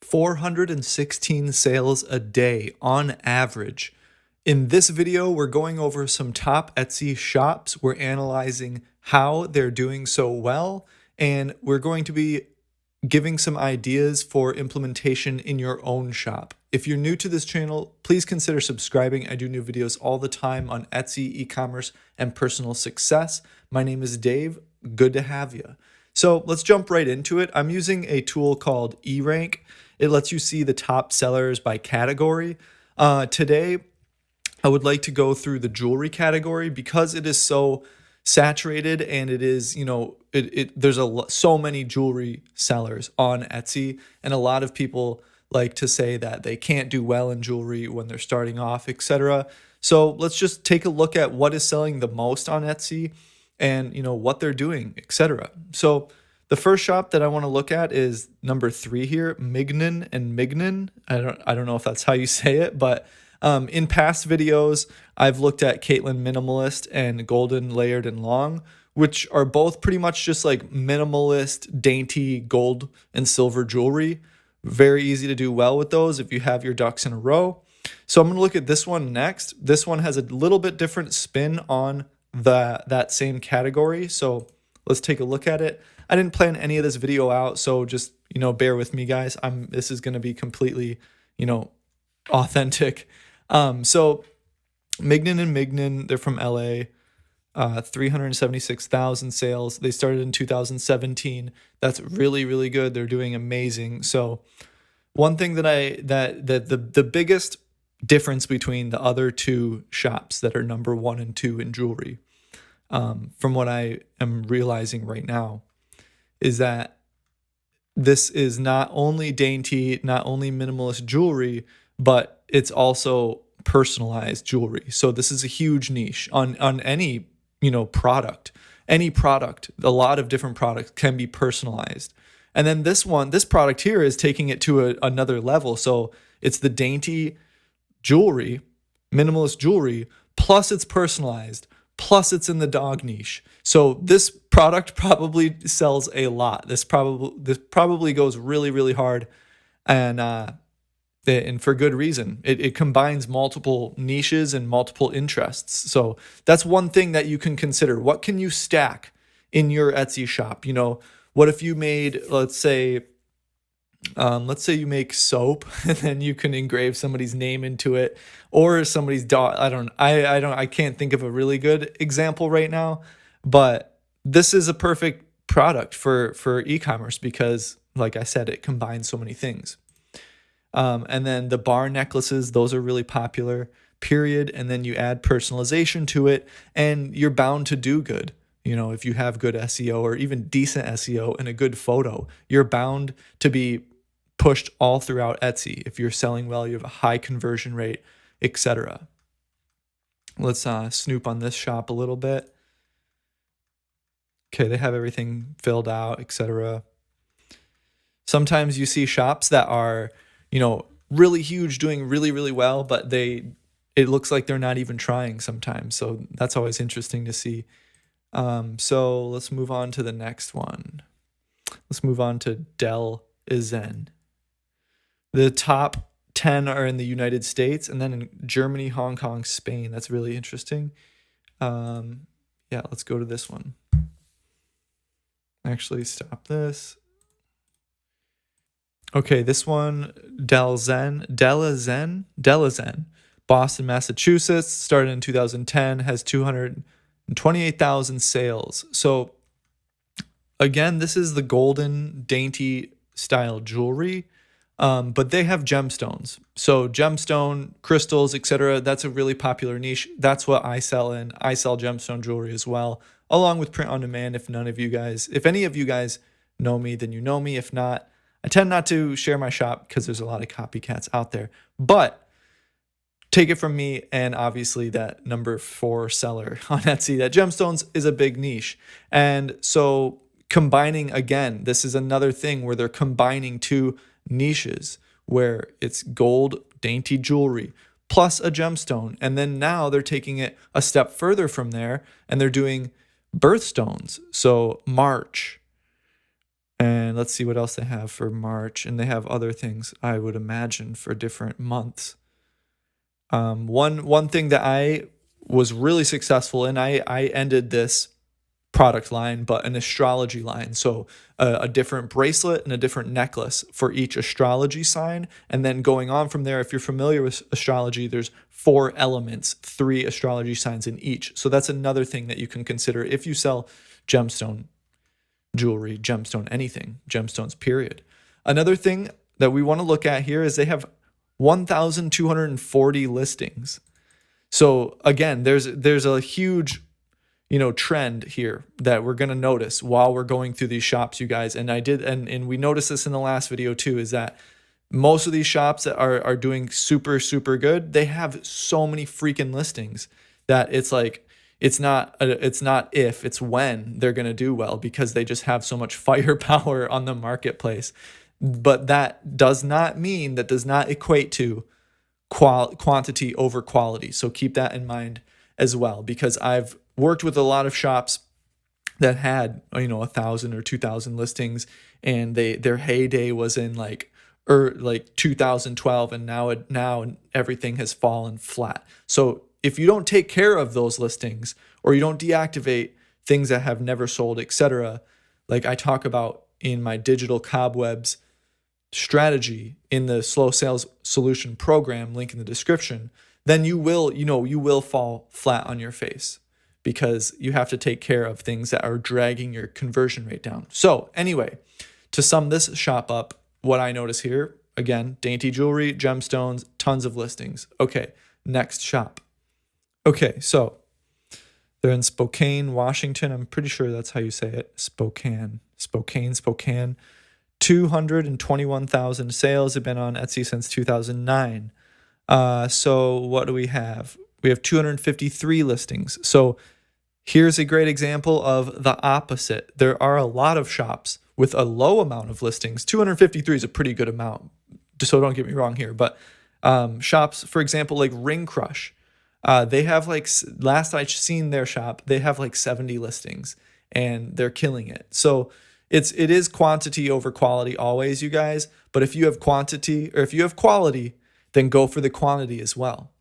416 sales a day on average. In this video, we're going over some top Etsy shops. We're analyzing how they're doing so well, and we're going to be giving some ideas for implementation in your own shop. If you're new to this channel, please consider subscribing. I do new videos all the time on Etsy, e-commerce, and personal success. My name is Dave. Good to have you. So let's jump right into it. I'm using a tool called eRank. It lets you see the top sellers by category. Today, I would like to go through the jewelry category because it is so saturated and it is, there's so many jewelry sellers on Etsy, and a lot of people like to say that they can't do well in jewelry when they're starting off, etc. So let's just take a look at what is selling the most on Etsy and what they're doing, etc. So the first shop that I want to look at is number 3 here, Mignon and Mignon. I don't know if that's how you say it, but in past videos, I've looked at Caitlin Minimalist and Golden Layered and Long, which are both pretty much just like minimalist, dainty gold and silver jewelry. Very easy to do well with those if you have your ducks in a row. So I'm going to look at this one next. This one has a little bit different spin on that same category. So let's take a look at it. I didn't plan any of this video out, so just, bear with me, guys. This is going to be completely, authentic. So Mignon and Mignon, they're from LA, 376,000 sales. They started in 2017. That's really, really good. They're doing amazing. So one thing that the biggest difference between the other two shops that are number 1 and 2 in jewelry, from what I am realizing right now, is that this is not only dainty, not only minimalist jewelry, but it's also personalized jewelry. So this is a huge niche on any, product. Any product, a lot of different products can be personalized. And then this product here is taking it to another level. So it's the dainty jewelry, minimalist jewelry, plus it's personalized, plus it's in the dog niche. So this product probably sells a lot. This probably goes really, really hard, and for good reason. It combines multiple niches and multiple interests. So that's one thing that you can consider. What can you stack in your Etsy shop? What if you made, let's say you make soap and then you can engrave somebody's name into it, or somebody's dog. I can't think of a really good example right now, but this is a perfect product for e-commerce because, like I said, it combines so many things. And then the bar necklaces, those are really popular, period. And then you add personalization to it and you're bound to do good. If you have good SEO or even decent SEO and a good photo, you're bound to be pushed all throughout Etsy. If you're selling well, you have a high conversion rate, etc. Let's snoop on this shop a little bit. Okay, they have everything filled out, etc. Sometimes you see shops that are really huge, doing really, really well, but it looks like they're not even trying sometimes. So that's always interesting to see. So let's move on to the next one. Let's move on to Del Izen. The top 10 are in the United States, and then in Germany, Hong Kong, Spain. That's really interesting. Yeah, let's go to this one. Actually, stop this. Okay, this one, Delazen, Boston, Massachusetts, started in 2010, has 228,000 sales. So again, this is the golden dainty style jewelry, but they have gemstones. So gemstone, crystals, etc. That's a really popular niche. That's what I sell in. I sell gemstone jewelry as well, along with print on demand. If any of you guys know me, then you know me. If not, I tend not to share my shop because there's a lot of copycats out there, but take it from me, and obviously that number 4 seller on Etsy, that gemstones is a big niche. And so combining, again, this is another thing where they're combining two niches where it's gold, dainty jewelry, plus a gemstone. And then now they're taking it a step further from there and they're doing birthstones. So March, And let's see what else they have for March. And they have other things, I would imagine, for different months. One thing that I was really successful in, I ended this product line, but an astrology line. So a different bracelet and a different necklace for each astrology sign. And then going on from there, if you're familiar with astrology, there's 4 elements, 3 astrology signs in each. So that's another thing that you can consider if you sell gemstone jewelry, gemstone anything, gemstones, period. Another thing that we want to look at here is they have 1,240 listings. So again, there's a huge trend here that we're going to notice while we're going through these shops, you guys. And and we noticed this in the last video too, is that most of these shops that are doing super, super good, they have so many freaking listings that it's like, it's not if, it's when they're going to do well, because they just have so much firepower on the marketplace. But that does not equate to quantity over quality. So keep that in mind as well, because I've worked with a lot of shops that had 1,000 or 2,000 listings, and their heyday was in like 2012, and now everything has fallen flat. So if you don't take care of those listings, or you don't deactivate things that have never sold, etc., like I talk about in my digital cobwebs strategy in the slow sales solution program, link in the description, then you will fall flat on your face, because you have to take care of things that are dragging your conversion rate down. So anyway, to sum this shop up, what I notice here, again, dainty jewelry, gemstones, tons of listings. Okay, next shop. Okay, so they're in Spokane, Washington. I'm pretty sure that's how you say it. Spokane. 221,000 sales. Have been on Etsy since 2009. So what do we have? We have 253 listings. So here's a great example of the opposite. There are a lot of shops with a low amount of listings. 253 is a pretty good amount, so don't get me wrong here. But shops, for example, like Ring Crush, they have like, last I seen their shop, they have like 70 listings, and they're killing it. So it is quantity over quality always, you guys. But if you have quantity, or if you have quality, then go for the quantity as well.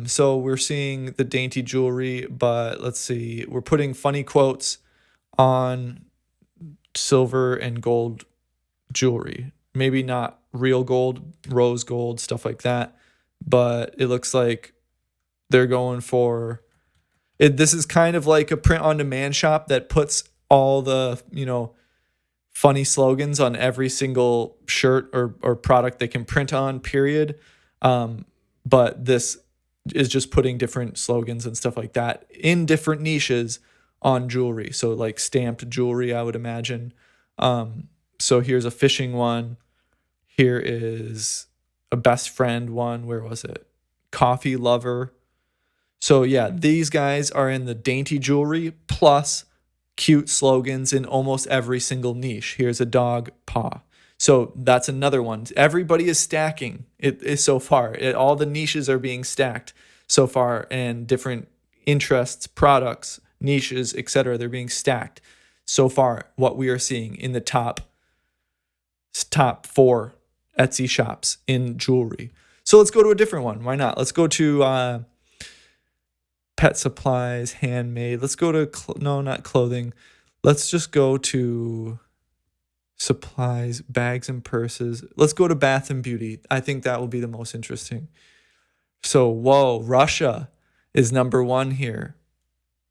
So we're seeing the dainty jewelry, but let's see, we're putting funny quotes on silver and gold jewelry. Maybe not real gold, rose gold, stuff like that, but it looks like they're going for it. This is kind of like a print on demand shop that puts all the, funny slogans on every single shirt or product they can print on, period. But this is just putting different slogans and stuff like that in different niches on jewelry. So like stamped jewelry, I would imagine. So here's a fishing one. Here is a best friend one. Where was it? Coffee lover. So yeah, these guys are in the dainty jewelry plus cute slogans in almost every single niche. Here's a dog paw. So that's another one. Everybody is stacking it is so far. All the niches are being stacked so far, and different interests, products, niches, etc. They're being stacked so far. What we are seeing in the top 4 Etsy shops in jewelry. So let's go to a different one. Why not? Let's go to pet supplies, handmade. Let's go to, no, not clothing. Let's just go to supplies, bags and purses. Let's go to bath and beauty. I think that will be the most interesting. So, whoa, Russia is number 1 here.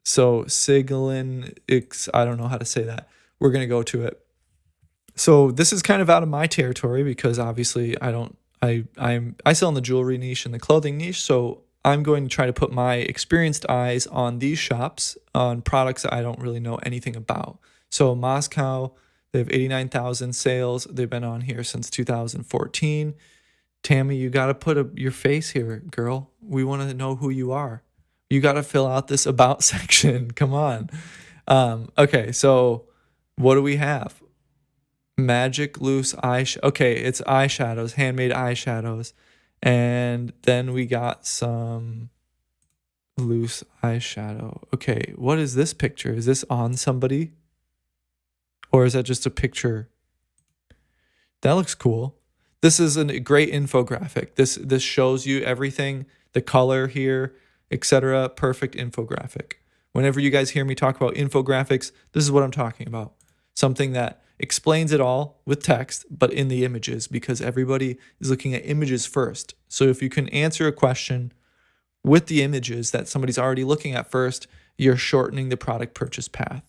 So Siglin, I don't know how to say that. We're going to go to it. So this is kind of out of my territory, because obviously I sell in the jewelry niche and the clothing niche. So I'm going to try to put my experienced eyes on these shops, on products that I don't really know anything about. So Moscow, they have 89,000 sales. They've been on here since 2014. Tammy, you got to put your face here, girl. We want to know who you are. You got to fill out this about section. Come on. Okay, so what do we have? Magic loose eyeshadow. Okay, it's eyeshadows, handmade eyeshadows. And then we got some loose eyeshadow. Okay, what is this picture? Is this on somebody? Or is that just a picture? That looks cool. This is a great infographic. This shows you everything, the color here, etc. Perfect infographic. Whenever you guys hear me talk about infographics, this is what I'm talking about. Something that explains it all with text, but in the images, because everybody is looking at images first. So if you can answer a question with the images that somebody's already looking at first, you're shortening the product purchase path.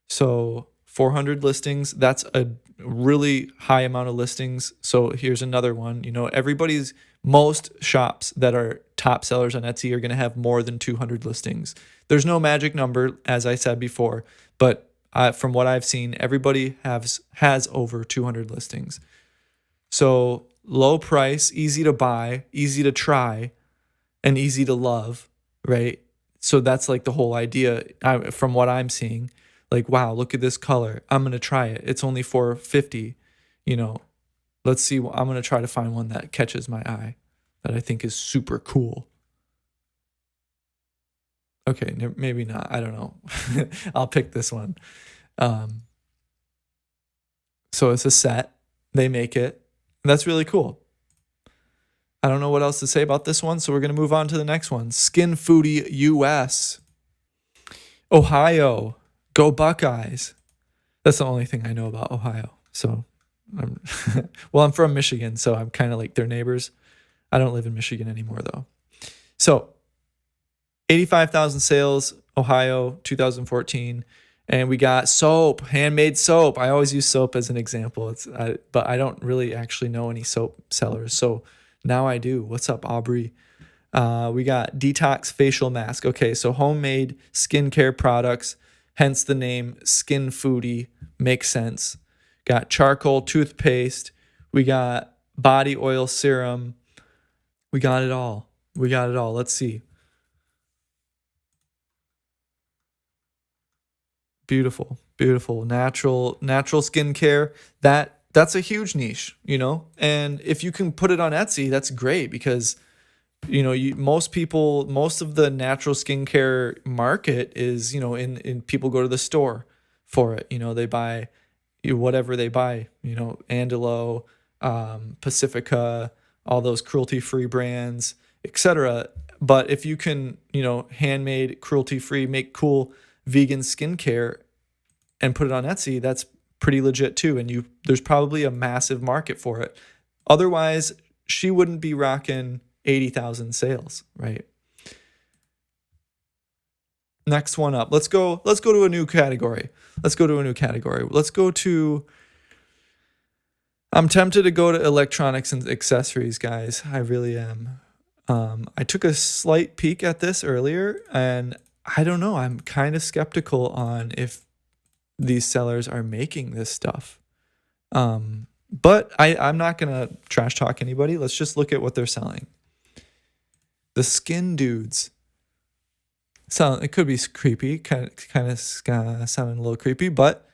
So 400 listings, that's a really high amount of listings. So here's another one. Most shops that are top sellers on Etsy are going to have more than 200 listings. There's no magic number, as I said before, but from what I've seen, everybody has over 200 listings. So low price, easy to buy, easy to try, and easy to love, right? So that's like the whole idea from what I'm seeing. Like, wow, look at this color. I'm going to try it. It's only $4.50. Let's see. I'm going to try to find one that catches my eye that I think is super cool. Okay, maybe not. I don't know. I'll pick this one. So it's a set. They make it. That's really cool. I don't know what else to say about this one, so we're going to move on to the next one. Skin Foodie US. Ohio. Go Buckeyes. That's the only thing I know about Ohio. So, I'm from Michigan, so I'm kind of like their neighbors. I don't live in Michigan anymore, though. So, 85,000 sales, Ohio, 2014. And we got soap, handmade soap. I always use soap as an example. But I don't really actually know any soap sellers. So now I do. What's up, Aubrey? We got detox facial mask. Okay, so homemade skincare products, hence the name Skin Foodie. Makes sense. Got charcoal toothpaste. We got body oil serum. We got it all. Let's see. Beautiful. Natural skincare. That's a huge niche, And if you can put it on Etsy, that's great because most of the natural skincare market is, in people go to the store for it. They buy whatever they buy, Andalo, Pacifica, all those cruelty-free brands, etc. But if you can, handmade, cruelty-free, make cool vegan skincare and put it on Etsy, that's pretty legit too. And there's probably a massive market for it. Otherwise, she wouldn't be rocking 80,000 sales, right? Next one up. Let's go to a new category. I'm tempted to go to electronics and accessories, guys. I really am. I took a slight peek at this earlier, and I don't know. I'm kind of skeptical on if these sellers are making this stuff. But I'm not going to trash talk anybody. Let's just look at what they're selling. The Skin Dudes. It could be creepy, kind of sounding a little creepy, but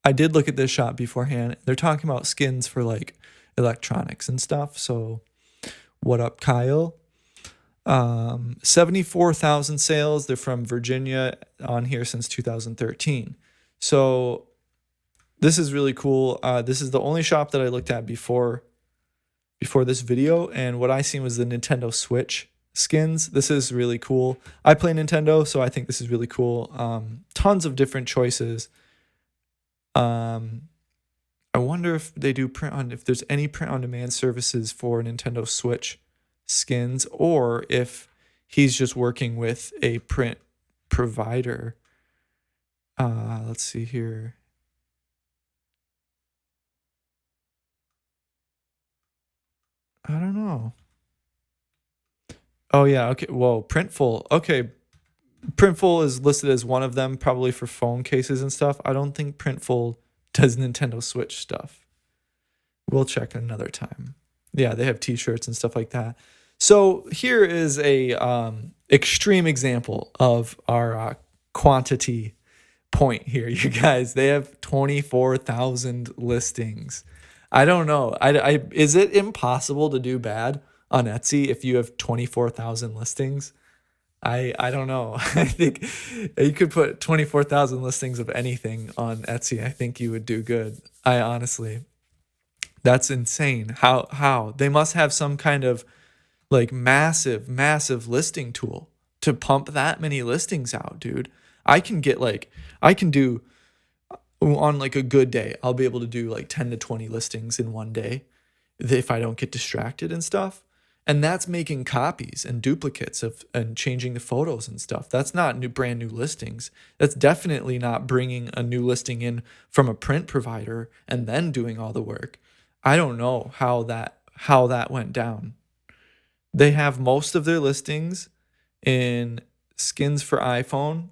I did look at this shop beforehand. They're talking about skins for like electronics and stuff. So what up, Kyle? 74,000 sales. They're from Virginia, on here since 2013. So this is really cool. This is the only shop that I looked at before this video, and what I seen was the Nintendo Switch skins. This is really cool. I play Nintendo, so I think this is really cool. Tons of different choices. I wonder if they do if there's any print on demand services for Nintendo Switch skins, or if he's just working with a print provider. Let's see here. I don't know. Oh yeah, okay. Whoa, Printful. Okay. Printful is listed as one of them, probably for phone cases and stuff. I don't think Printful does Nintendo Switch stuff. We'll check another time. Yeah, they have t-shirts and stuff like that. So here is a extreme example of our quantity point here, you guys. They have 24,000 listings. I don't know. Is it impossible to do bad on Etsy if you have 24,000 listings? I don't know. I think you could put 24,000 listings of anything on Etsy. I think you would do good. I honestly, that's insane. How they must have some kind of like massive listing tool to pump that many listings out, dude. I can get like I can do on like a good day, I'll be able to do like 10 to 20 listings in one day if I don't get distracted and stuff. And that's making copies and duplicates of and changing the photos and stuff. That's not brand new listings. That's definitely not bringing a new listing in from a print provider and then doing all the work. I don't know how that went down. They have most of their listings in skins for iPhone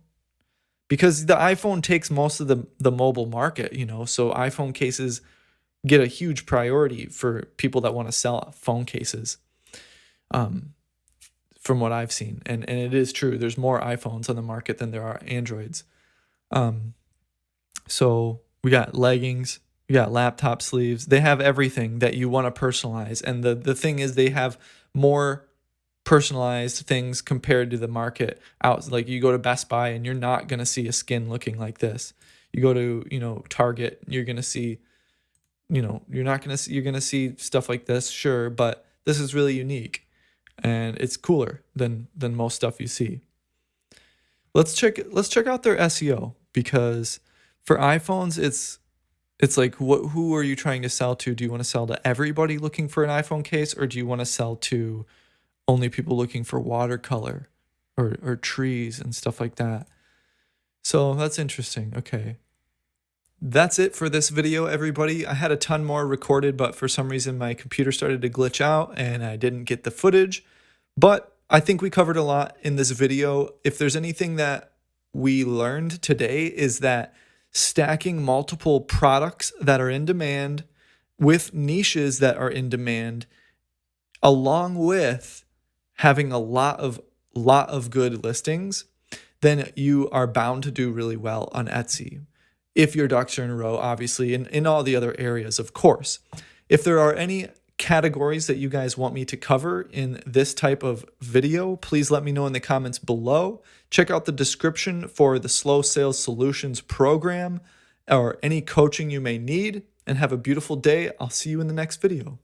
because the iPhone takes most of the mobile market, so iPhone cases get a huge priority for people that want to sell phone cases, um, from what I've seen. And it is true. There's more iPhones on the market than there are Androids. Um, so we got leggings, we got laptop sleeves. They have everything that you want to personalize. And the thing is they have more personalized things compared to the market out. Like you go to Best Buy and you're not going to see a skin looking like this. You go to, Target, you're going to see, you're not going to see, you're going to see stuff like this, sure, but this is really unique and it's cooler than most stuff you see. Let's check out their SEO because for iPhones it's like who are you trying to sell to? Do you want to sell to everybody looking for an iPhone case, or do you want to sell to only people looking for watercolor or trees and stuff like that? So that's interesting. Okay. That's it for this video, everybody. I had a ton more recorded, but for some reason my computer started to glitch out and I didn't get the footage. But I think we covered a lot in this video. If there's anything that we learned today is that stacking multiple products that are in demand with niches that are in demand, along with having a lot of good listings, then you are bound to do really well on Etsy. If your ducks are in a row, obviously, in all the other areas, of course. If there are any categories that you guys want me to cover in this type of video, please let me know in the comments below. Check out the description for the Slow Sales Solutions program or any coaching you may need, and have a beautiful day. I'll see you in the next video.